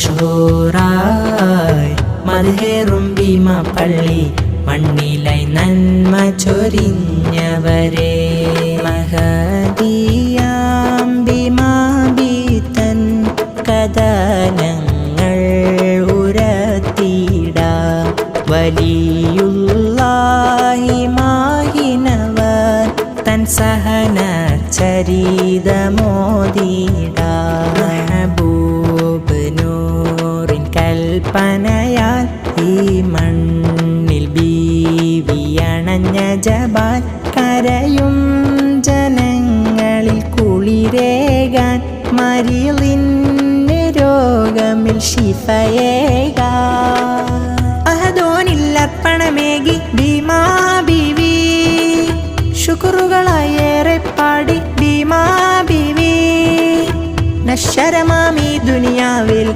മഷൂറായി മദ്ഹേറും ഭീമ പള്ളി മണ്ണിലായി നന്മ ചൊരിഞ്ഞവരെ മഹദിയാം ഭീമാബീതൻ കഥനങ്ങൾ ഉരത്തിടാം വലിയുള്ളാഹി മാഹിനവർ തൻ സഹന ചരിതമോദിടാം മഹബൂബ് നൂറിൻ കൽപ്പനയാൽ ഈ മണ്ണിൽ ബീവിയണഞ്ഞ ജബാൽ കരയും ജനങ്ങളിൽ കുളിരേകാൻ മരിളിന് രോഗമിൽ ശിഫയേകാൻ അഹദോനില്ലർപ്പണമേകി ഭീമാ ബീവി ശുക്രുകളേറെ പാടി ഭീമാ ബീവി നശ്വരമാമീ ദുനിയാവിൽ